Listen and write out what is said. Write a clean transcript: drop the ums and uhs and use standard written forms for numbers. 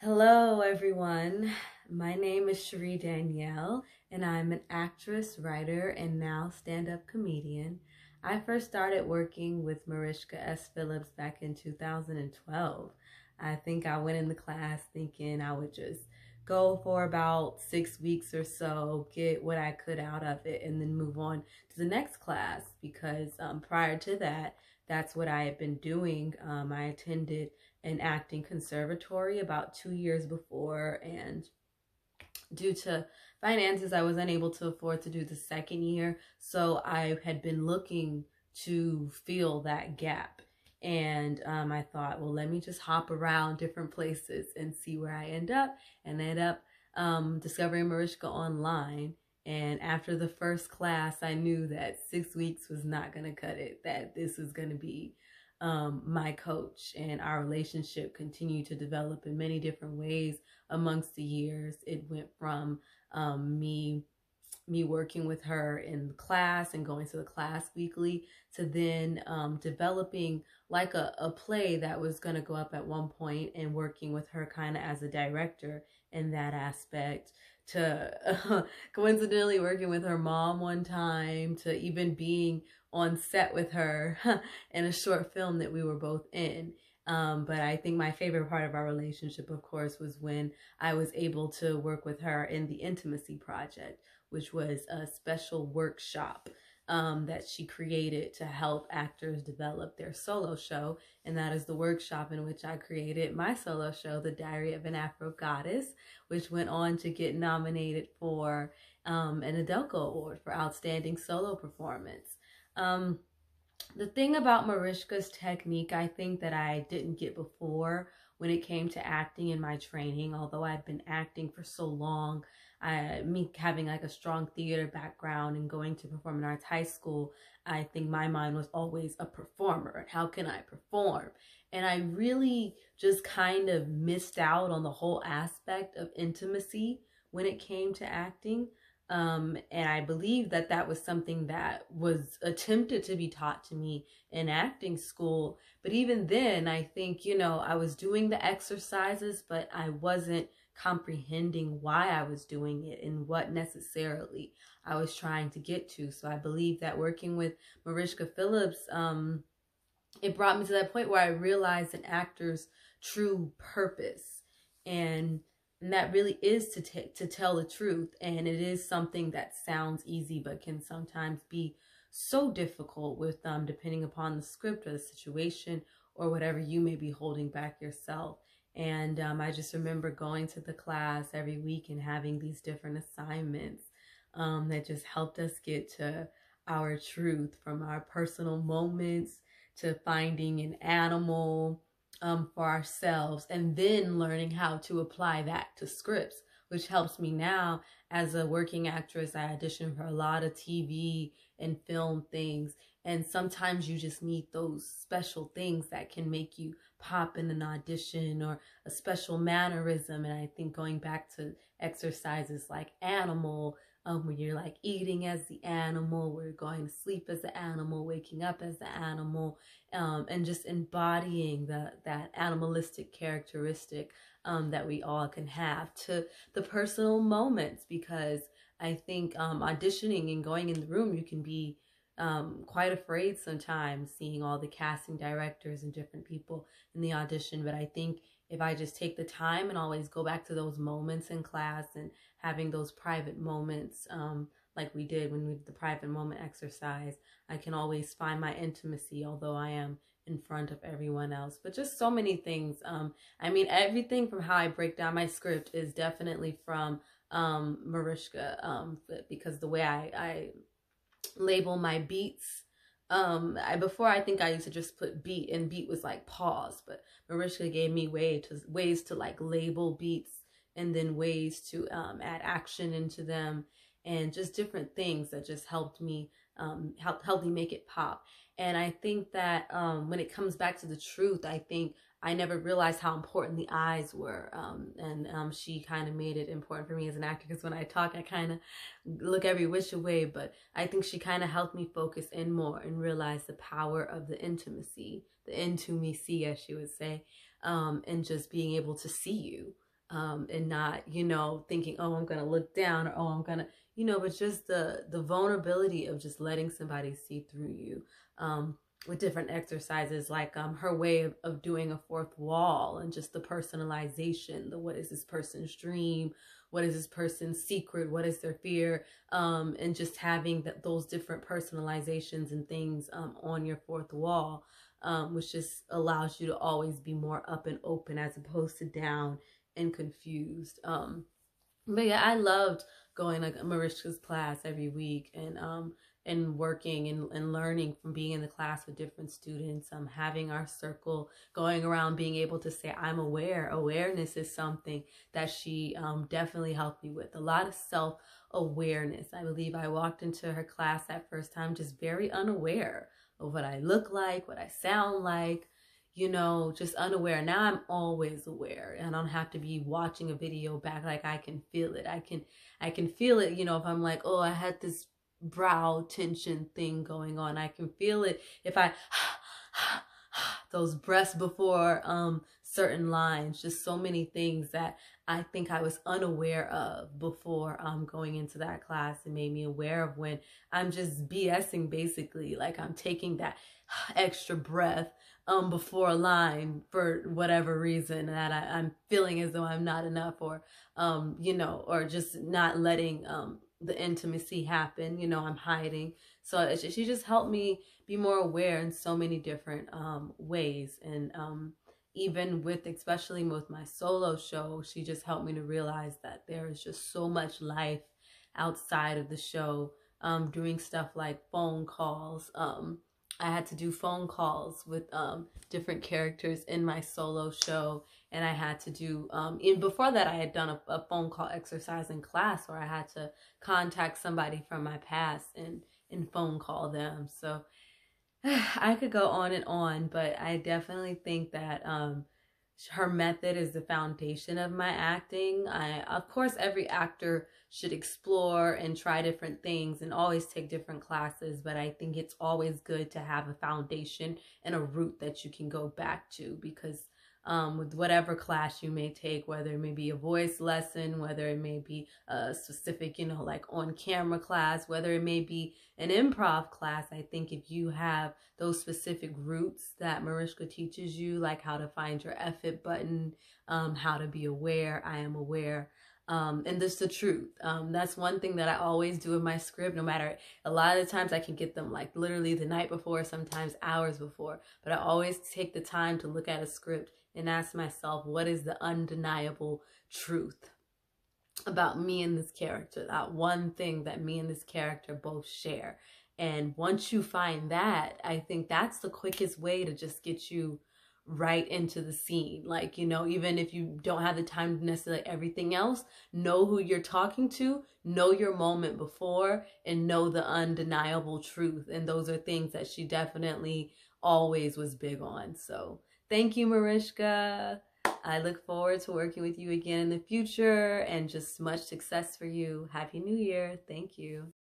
Hello, everyone. My name is Cherie Danielle, and I'm an actress, writer, and now stand-up comedian. I first started working with Marishka Phillips back in 2012. I think I went in the class thinking I would just go for about 6 weeks or so, get what I could out of it, and then move on to the next class because prior to that, that's what I had been doing. I attended an acting conservatory about 2 years before, and due to finances, I was unable to afford to do the second year. So I had been looking to fill that gap. And I thought, well, let me just hop around different places and see where I end up. And I ended up discovering Marishka online. And after the first class, I knew that 6 weeks was not going to cut it, that this was going to be my coach, and our relationship continued to develop in many different ways amongst the years. It went from me working with her in class and going to the class weekly to then developing like a play that was going to go up at one point, and working with her kind of as a director in that aspect, to coincidentally working with her mom one time, to even being on set with her in a short film that we were both in. But I think my favorite part of our relationship, of course, was when I was able to work with her in the Intimacy Project, which was a special workshop that she created to help actors develop their solo show. And that is the workshop in which I created my solo show, The Diary of an Afro Goddess, which went on to get nominated for an AUDELCO Award for Outstanding Solo Performance. The thing about Marishka's technique, I think, that I didn't get before when it came to acting in my training, although I've been acting for so long, me having like a strong theater background and going to performing arts high school, I think my mind was always a performer. How can I perform? And I really just kind of missed out on the whole aspect of intimacy when it came to acting. And I believe that that was something that was attempted to be taught to me in acting school. But even then, I think, I was doing the exercises, but I wasn't comprehending why I was doing it and what necessarily I was trying to get to. So I believe that working with Marishka Phillips, it brought me to that point where I realized an actor's true purpose. And that really is to tell the truth. And it is something that sounds easy, but can sometimes be so difficult with depending upon the script or the situation or whatever you may be holding back yourself. And I just remember going to the class every week and having these different assignments that just helped us get to our truth, from our personal moments to finding an animal for ourselves, and then learning how to apply that to scripts, which helps me now as a working actress. I audition for a lot of TV and film things, and sometimes you just need those special things that can make you pop in an audition, or a special mannerism. And I think going back to exercises like animal, when you're like eating as the animal, we're going to sleep as the animal, waking up as the animal, and just embodying that animalistic characteristic that we all can have, to the personal moments. Because I think auditioning and going in the room, you can be quite afraid sometimes, seeing all the casting directors and different people in the audition. But I think if I just take the time and always go back to those moments in class and having those private moments, like we did when we did the private moment exercise, I can always find my intimacy, although I am in front of everyone else. But just so many things. I mean, everything from how I break down my script is definitely from Marishka, because the way I label my beats, before, I think I used to just put beat, and beat was like pause, but Marishka gave me ways to like label beats, and then ways to add action into them, and just different things that just helped me helped me make it pop. And I think that when it comes back to the truth, I think I never realized how important the eyes were. And she kind of made it important for me as an actor, because when I talk, I kind of look every which way. But I think she kind of helped me focus in more and realize the power of the intimacy, as she would say, and just being able to see you. and not, you know, thinking, oh, I'm going to look down, or, oh, I'm going to, you know, but just the vulnerability of just letting somebody see through you. With different exercises, like her way of doing a fourth wall, and just the personalization, the what is this person's dream, what is this person's secret, what is their fear, and just having those different personalizations and things on your fourth wall, which just allows you to always be more up and open as opposed to down and confused. But yeah, I loved going like Marishka's class every week, and working and learning from being in the class with different students, having our circle, going around, being able to say, I'm aware. Awareness is something that she definitely helped me with. A lot of self-awareness. I believe I walked into her class that first time just very unaware of what I look like, what I sound like, you know, just unaware. Now I'm always aware, and I don't have to be watching a video back. Like, I can feel it. I can feel it, you know, if I'm like, oh, I had this brow tension thing going on. I can feel it if I those breaths before certain lines, just so many things that I think I was unaware of before going into that class. It made me aware of when I'm just BSing, basically, like I'm taking that extra breath before a line for whatever reason that I'm feeling as though I'm not enough, or you know, or just not letting the intimacy happen, you know, I'm hiding. So she just helped me be more aware in so many different ways. And even with, especially with my solo show, she just helped me to realize that there is just so much life outside of the show, doing stuff like phone calls. I had to do phone calls with different characters in my solo show. And I had to do, before that, I had done a phone call exercise in class where I had to contact somebody from my past and phone call them. So I could go on and on, but I definitely think that her method is the foundation of my acting. Of course, every actor should explore and try different things and always take different classes, but I think it's always good to have a foundation and a route that you can go back to, because with whatever class you may take, whether it may be a voice lesson, whether it may be a specific, you know, like on camera class, whether it may be an improv class, I think if you have those specific routes that Marishka teaches you, like how to find your F-it button, how to be aware, I am aware, and this is the truth. That's one thing that I always do in my script, no matter, a lot of the times I can get them like literally the night before, sometimes hours before, but I always take the time to look at a script and ask myself, what is the undeniable truth about me and this character, that one thing that me and this character both share. And once you find that, I think that's the quickest way to just get you right into the scene. Like, you know, even if you don't have the time to necessarily everything else, know who you're talking to, know your moment before, and know the undeniable truth. And those are things that she definitely always was big on. So thank you, Marishka. I look forward to working with you again in the future, and just much success for you. Happy New Year. Thank you.